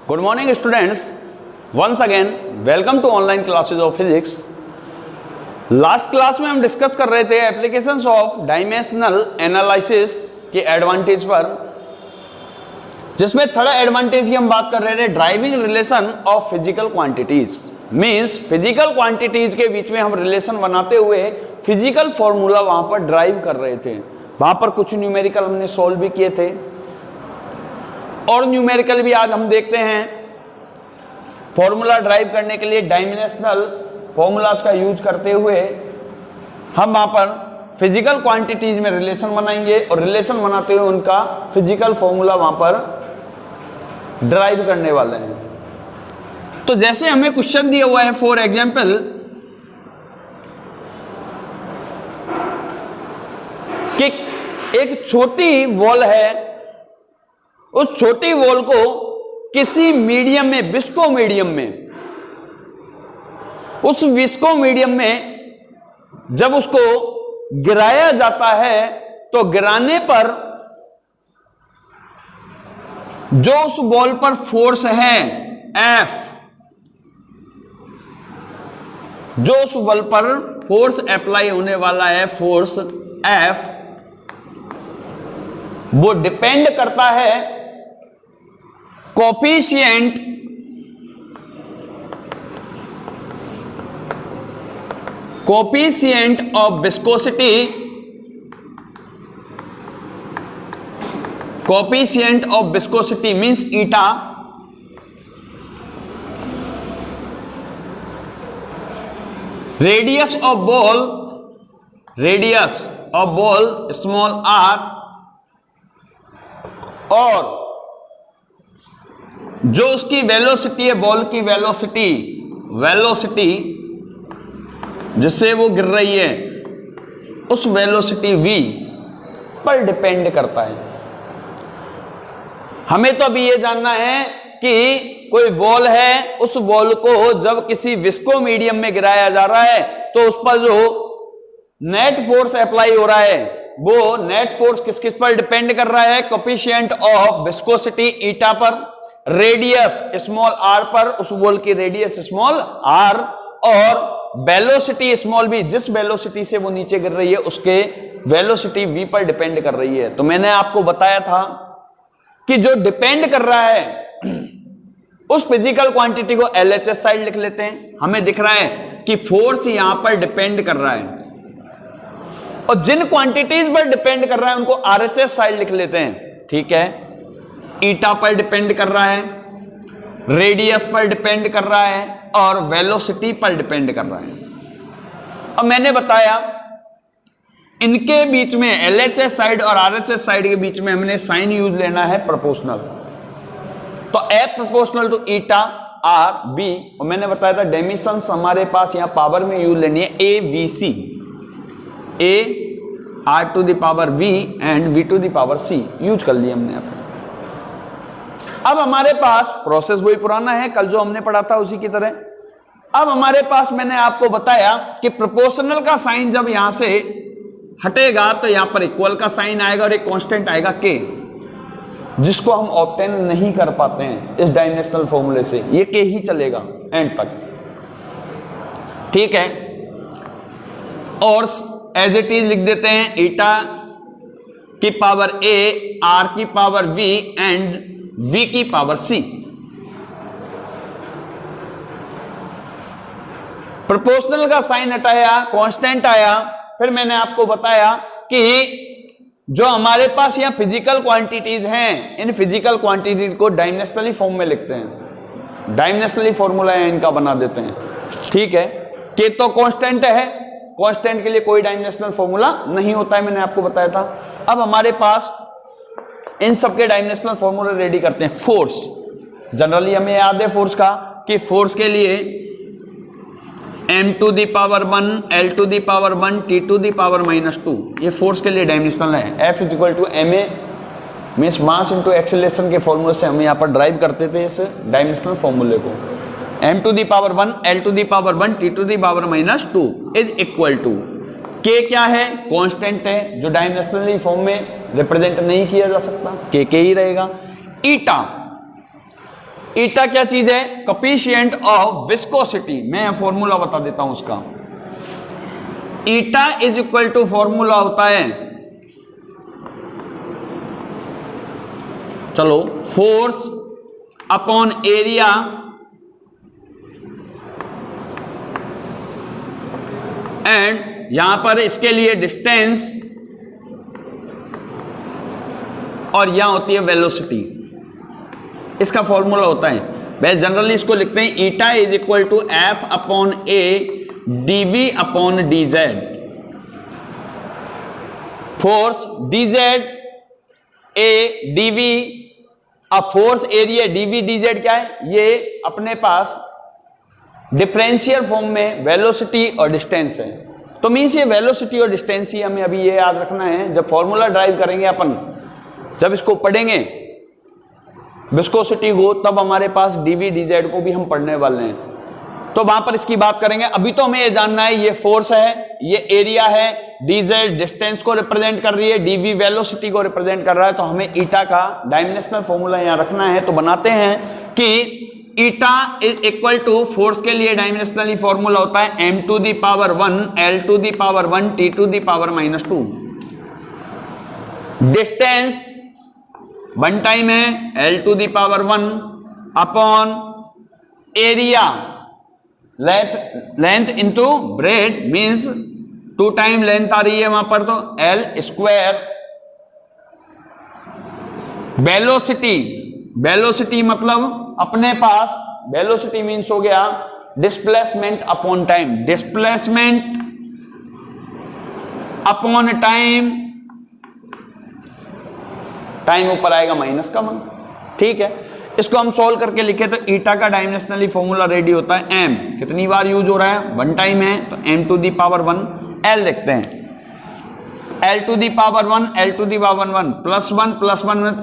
Good morning students, once again welcome to online classes of physics. Last class में हम discuss कर रहे थे एप्लीकेशंस ऑफ डायमेंशनल एनालिसिस के एडवांटेज पर, जिसमें थर्ड एडवांटेज की हम बात कर रहे थे driving relation of physical quantities. Means physical quantities के बीच में हम रिलेशन बनाते हुए फिजिकल फॉर्मूला वहां पर ड्राइव कर रहे थे। वहां पर कुछ न्यूमेरिकल हमने सॉल्व भी किए थे और न्यूमेरिकल भी आज हम देखते हैं। फॉर्मूला ड्राइव करने के लिए डायमेंशनल फॉर्मूलाज का यूज करते हुए हम वहां पर फिजिकल क्वांटिटीज में रिलेशन बनाएंगे और रिलेशन बनाते हुए उनका फिजिकल फॉर्मूला वहां पर ड्राइव करने वाले हैं। तो जैसे हमें क्वेश्चन दिया हुआ है, फॉर एग्जाम्पल कि एक छोटी वॉल है, उस छोटी वॉल को किसी मीडियम में, विस्को मीडियम में, उस विस्को मीडियम में जब उसको गिराया जाता है तो गिराने पर जो उस बॉल पर फोर्स है F, जो उस बॉल पर फोर्स अप्लाई होने वाला है, फोर्स F, वो डिपेंड करता है coefficient of viscosity, coefficient of viscosity means eta, radius of ball small r, और जो उसकी वेलोसिटी है, बॉल की वेलोसिटी जिससे वो गिर रही है, उस वेलोसिटी v पर डिपेंड करता है। हमें तो अभी ये जानना है कि कोई बॉल है, उस बॉल को जब किसी विस्को मीडियम में गिराया जा रहा है तो उस पर जो नेट फोर्स अप्लाई हो रहा है, वो नेट फोर्स किस किस पर डिपेंड कर रहा है? कोफिशिएंट ऑफ विस्कोसिटी ईटा पर, रेडियस स्मॉल r पर, उस बॉल की रेडियस स्मॉल r, और वेलोसिटी स्मॉल v, जिस वेलोसिटी से वो नीचे गिर रही है उसके वेलोसिटी v पर डिपेंड कर रही है। तो मैंने आपको बताया था कि जो डिपेंड कर रहा है उस फिजिकल क्वांटिटी को LHS साइड लिख लेते हैं। हमें दिख रहा है कि फोर्स यहां पर डिपेंड कर रहा है, और जिन क्वांटिटीज पर डिपेंड कर रहा है उनको RHS साइड लिख लेते हैं। ठीक है, ईटा पर डिपेंड कर रहा है, रेडियस पर डिपेंड कर रहा है, और वेलोसिटी पर डिपेंड कर रहा है। अब मैंने बताया इनके बीच में, LHS साइड और RHS साइड के बीच में हमने साइन यूज लेना है प्रोपोर्शनल। तो F proportional to eta R B, और मैंने बताया था डेमिशंस हमारे पास यहां पावर में यूज लेनी है, AVC, A R to the power V and V to the power C use कर लिया हमने यहाँ पे। अब हमारे पास प्रोसेस वही पुराना है, कल जो हमने पढ़ा था उसी की तरह। अब हमारे पास मैंने आपको बताया कि प्रोपोर्शनल का साइन जब यहां से हटेगा तो यहां पर इक्वल का साइन आएगा और एक कांस्टेंट आएगा K, जिसको हम ऑब्टेन नहीं कर पाते हैं इस डायमेंशनल फॉर्मूले से। ये K ही चलेगा एंड तक, ठीक है। और एज इट इज लिख देते हैं ईटा की पावर A, R की पावर V एंड V की पावर C। प्रोपोर्शनल का साइन हटाया, कांस्टेंट आया। फिर मैंने आपको बताया कि जो हमारे पास यहाँ फिजिकल क्वांटिटीज हैं, इन फिजिकल क्वांटिटीज को डायमेंशनली फॉर्म में लिखते हैं, डायमेंशनली फॉर्मूला इनका बना देते हैं। ठीक है, K तो कांस्टेंट है, कांस्टेंट के लिए कोई डायमेंशनल फॉर्मूला नहीं होता है, मैंने आपको बताया था। अब हमारे पास इन सबके डायमेंशनल फॉर्मूले रेडी करते हैं। फोर्स जनरली हमें याद है फोर्स का, कि फोर्स के लिए m to the power 1, l to the power 1, t to the power -2, ये फोर्स के लिए डायमेंशनल है। F equal to ma means mass into acceleration के फॉर्मूले से हम यहाँ पर ड्राइव करते थे इस डायमेंशनल फॉर्मूले को। m to the power 1, l to the power 1, t to the power -2 is equal to के क्या है, कांस्टेंट है जो डायमेंशनली फॉर्म में रिप्रेजेंट नहीं किया जा सकता, के ही रहेगा। ईटा, ईटा क्या चीज है? Coefficient of viscosity. मैं फॉर्मूला बता देता हूं उसका। Eta is equal to formula होता है, चलो, फोर्स अपॉन एरिया एंड यहां पर इसके लिए डिस्टेंस और यहां होती है वेलोसिटी। इसका फॉर्मूला होता है, वैसे जनरली इसको लिखते हैं eta is equal to F upon A DV upon DZ. Force DZ A DV, अब फोर्स एरिया डीवी डीजेड क्या है? ये अपने पास डिफरेंशियल फॉर्म में वेलोसिटी और डिस्टेंस है। तो मीन्स ये वेलोसिटी और डिस्टेंस ही हमें अभी ये याद रखना है। जब फॉर्मूला ड्राइव करेंगे अपन, जब इसको पढ़ेंगे विस्कोसिटी को, तब हमारे पास डीवी डीजेड को भी हम पढ़ने वाले हैं, तो वहां पर इसकी बात करेंगे। अभी तो हमें ये जानना है ये फोर्स है, ये एरिया है, डीजेड डिस्टेंस को रिप्रेजेंट कर रही है, डीवी वेलोसिटी को रिप्रेजेंट कर रहा है। तो हमें ईटा का डायमेंशनल फॉर्मूला यहां रखना है। तो बनाते हैं कि eta is equal to, force के लिए डायमेंशनली फॉर्मूला होता है m to the power 1 l to the power 1 t to the power -2। Distance one time है l to the power 1 upon area, length into breadth, means 2 time length आ रही है वहां पर, तो l स्क्वायर। वेलोसिटी, वेलोसिटी मतलब अपने पास velocity means हो गया displacement upon time, displacement upon time, time ऊपर आएगा माइनस का 1, ठीक है। इसको हम सॉल्व करके लिखे तो ईटा का डायमेंशनली फॉर्मूला रेडी होता है m, कितनी बार यूज हो रहा है? 1 टाइम है, तो m to the power 1 l देखते हैं, l to the power 1 l to the power 1 +1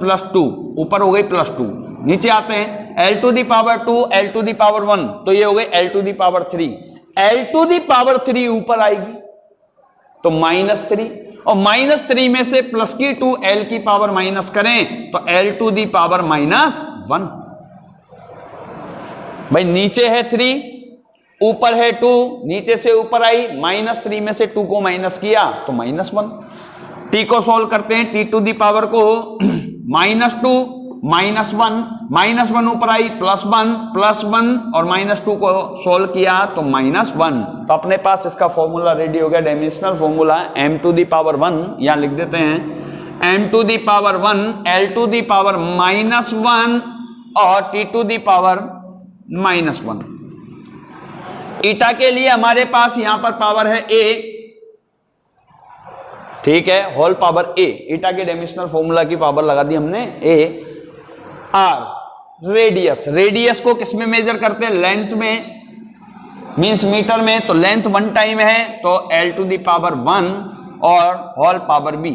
+2, ऊपर हो गई +2, नीचे आते हैं l to the power 2 l to the power 1, तो ये हो गई l to the power 3, l to the power 3 ऊपर आएगी तो -3, और -3 में से प्लस की 2 l की पावर माइनस करें तो l टू दी पावर -1। भाई नीचे है 3, ऊपर है 2, नीचे से ऊपर आई, -3 में से 2 को माइनस किया तो -1। t को सॉल्व करते हैं, t टू दी पावर को -2 -1 ऊपर आई, +1 और -2 को सोल्व किया तो -1। तो अपने पास इसका फॉर्मूला रेडी हो गया, dimensional formula m to the power 1, यहां लिख देते हैं m to the power 1 l to the power -1 और t to the power -1। Eta के लिए हमारे पास यहां पर पावर है a, ठीक है, होल पावर a। ईटा के डायमेंशनल फॉर्मूला की पावर लगा दी हमने a। आर रेडियस, रेडियस को किस में मेजर करते हैं? लेंथ में, मींस मीटर में, तो लेंथ 1 टाइम है तो l टू दी पावर 1 और whole power b।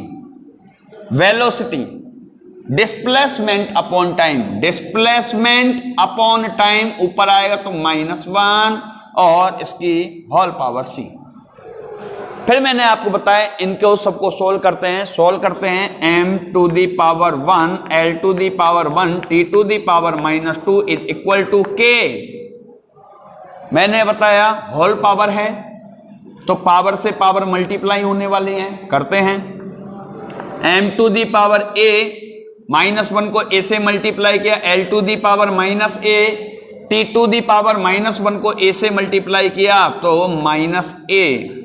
Velocity, displacement upon time, displacement upon time ऊपर आएगा तो -1 और इसकी होल पावर c। फिर मैंने आपको बताया इनको सबको सोल्व करते हैं m to the power 1 l to the power 1 t to the power -2 is equal to k। मैंने बताया होल पावर है तो पावर से पावर मल्टीप्लाई होने वाली हैं, करते हैं m to the power a, -1 को a से मल्टीप्लाई किया, l to the power -a, t to the power -1 को a से मल्टीप्लाई किया तो -a।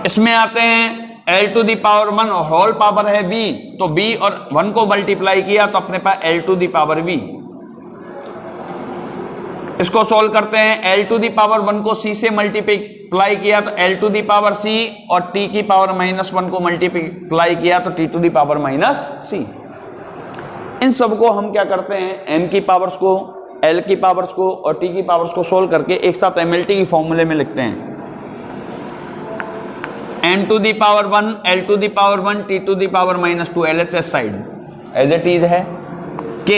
इसमें आते हैं l टू दी पावर 1 और होल पावर है b, तो b और 1 को मल्टीप्लाई किया तो अपने पास l to the power v। इसको सॉल्व करते हैं, l टू दी पावर 1 को c से मल्टीप्लाई किया तो l to the power c और t की पावर -1 को मल्टीप्लाई किया तो t to the power -c। इन सबको हम क्या करते हैं, m की पावर्स को, l की पावर्स को और t की पावर्स को सोल्व करके एक साथ MLT की फॉर्मूले में लिखते हैं। m to the power 1 l to the power 1 t to the power -2 LHS side as it is है, k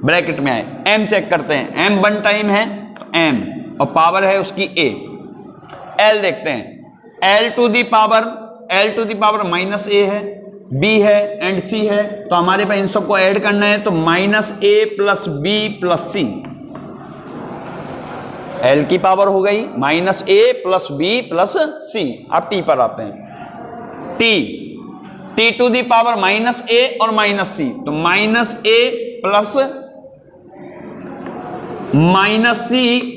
ब्रैकेट में आए। m चेक करते हैं, m 1 टाइम है तो m और पावर है उसकी a। l देखते हैं, l to the power -a है बी है एंड सी है, तो हमारे पास इन सबको ऐड करना है, तो -a plus b plus c, l की पावर हो गई -a plus b plus c. अब टी पर आते हैं, t to the power -a और -c, तो -a प्लस -c,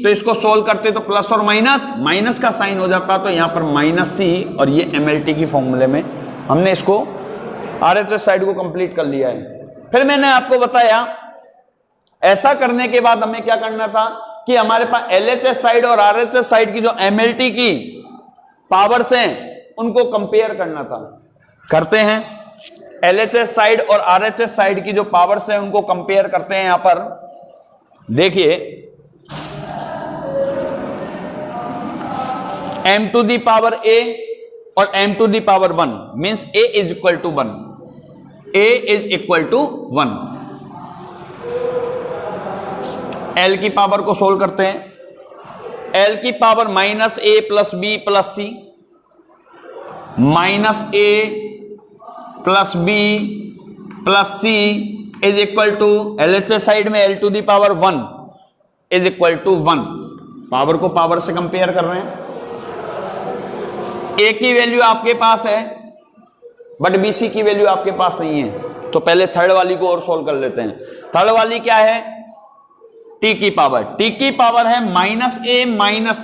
तो इसको सोल्व करते तो प्लस और माइनस का साइन हो जाता, तो यहां पर -c, और ये MLT की फॉर्मूले में हमने इसको RHS साइड को कंप्लीट कर लिया है। फिर मैंने आपको बताया ऐसा करने के बाद हमें क्या करना था कि हमारे पास LHS साइड और RHS साइड की जो MLT की पावर्स हैं उनको कंपेयर करना था। करते हैं, LHS साइड और RHS साइड की जो पावर्स हैं उनको कंपेयर करते हैं। यहां पर देखिए, m to the power a और m to the power 1 means a is equal to 1, a is equal to 1। l की पावर को सोल्व करते हैं, l की power -a plus b plus c, -a plus b plus c is equal to LHS side में l to the power 1 is equal to 1। Power को power से compare कर रहे हैं। a की वैल्यू आपके पास है बट bc की वैल्यू आपके पास नहीं है, तो पहले थर्ड वाली को और सोल्व कर लेते हैं। थर्ड वाली क्या है, t की पावर है -a minus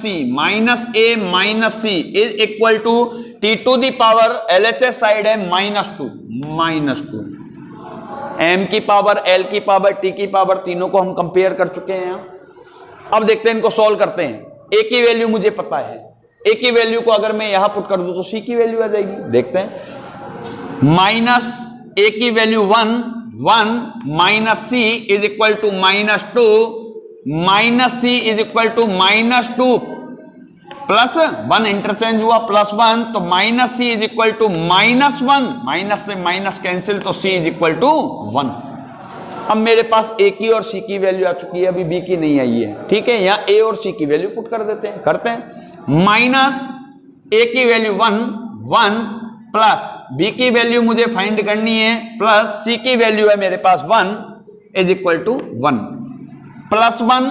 c is equal to t to the power LHS side है -2। m की पावर, l की पावर, t की पावर, तीनों को हम कंपेयर कर चुके हैं। अब देखते हैं, इनको सोल्व करते हैं। a की वैल्यू मुझे पता है, a की वैल्यू को अगर मैं यहां पुट कर दूं तो c की वैल्यू आ जाएगी। देखते हैं, -a की value 1 -c is equal to -2, -c is equal to -2 plus 1 interchange हुआ +1, तो -c is equal to -1, minus से माइनस कैंसिल, तो c इज इक्वल टू 1। अब मेरे पास a की और c की वैल्यू आ चुकी है, अभी b की नहीं आई है। ठीक है, यहां a और c की वैल्यू पुट कर देते हैं। करते हैं, -a की वैल्यू 1 प्लस b की वैल्यू मुझे फाइंड करनी है, प्लस c की वैल्यू है मेरे पास 1 इज इक्वल टू 1, +1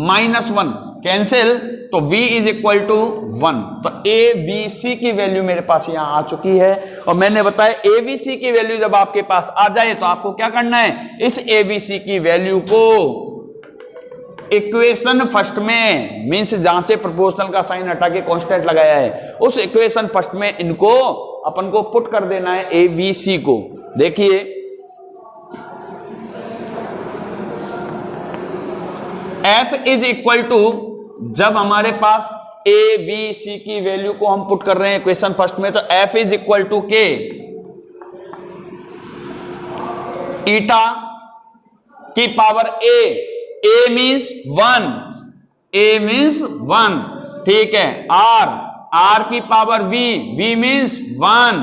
-1 कैंसिल, तो v इज इक्वल टू 1। तो a b c की वैल्यू मेरे पास यहां आ चुकी है। और मैंने बताया a b c की वैल्यू जब आपके पास आ जाए तो आपको क्या करना है, इस a b c की वैल्यू को इक्वेशन फर्स्ट में, मींस जहां से प्रोपोर्शनल का साइन हटा के कांस्टेंट लगाया है, उस इक्वेशन फर्स्ट में इनको अपन को पुट कर देना है a b c को। देखिए, f इज इक्वल टू, जब हमारे पास a b c की वैल्यू को हम पुट कर रहे हैं इक्वेशन फर्स्ट में, तो f is equal to k eta की पावर a मीन्स 1, ठीक है, r की पावर v मीन्स 1,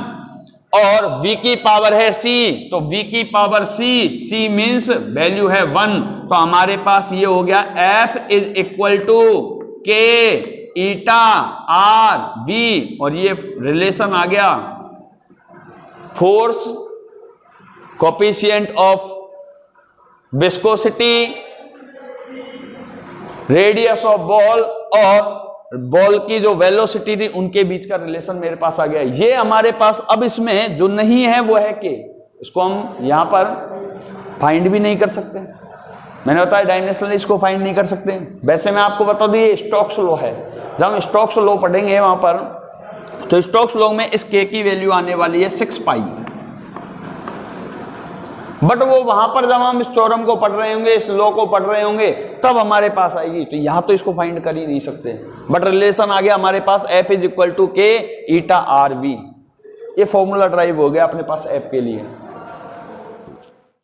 और v की पावर है c, तो v की पावर c मीन्स वैल्यू है 1। तो हमारे पास ये हो गया f is equal to k eta r v, और ये रिलेशन आ गया force coefficient of viscosity, radius of ball और बॉल की जो वेलोसिटी थी, उनके बीच का रिलेशन मेरे पास आ गया। ये हमारे पास अब इसमें जो नहीं है वो है के, इसको हम यहां पर फाइंड भी नहीं कर सकते। मैंने बताया डायमेंशनली इसको फाइंड नहीं कर सकते। वैसे मैं आपको बता दूं, ये स्टोक्स लॉ है। जब हम स्टोक्स लॉ पढ़ेंगे वहां पर, तो स्टोक्स लॉ में इस के की वैल्यू आने वाली है 6 पाई, बट वो वहां पर जब हम इस थ्योरम को पढ़ रहे होंगे, इस लॉ को पढ़ रहे होंगे, तब हमारे पास आएगी। तो यहां तो इसको फाइंड कर ही नहीं सकते, बट रिलेशन आ गया हमारे पास f is equal to k eta r v। ये फॉर्मूला ड्राइव हो गया अपने पास f के लिए।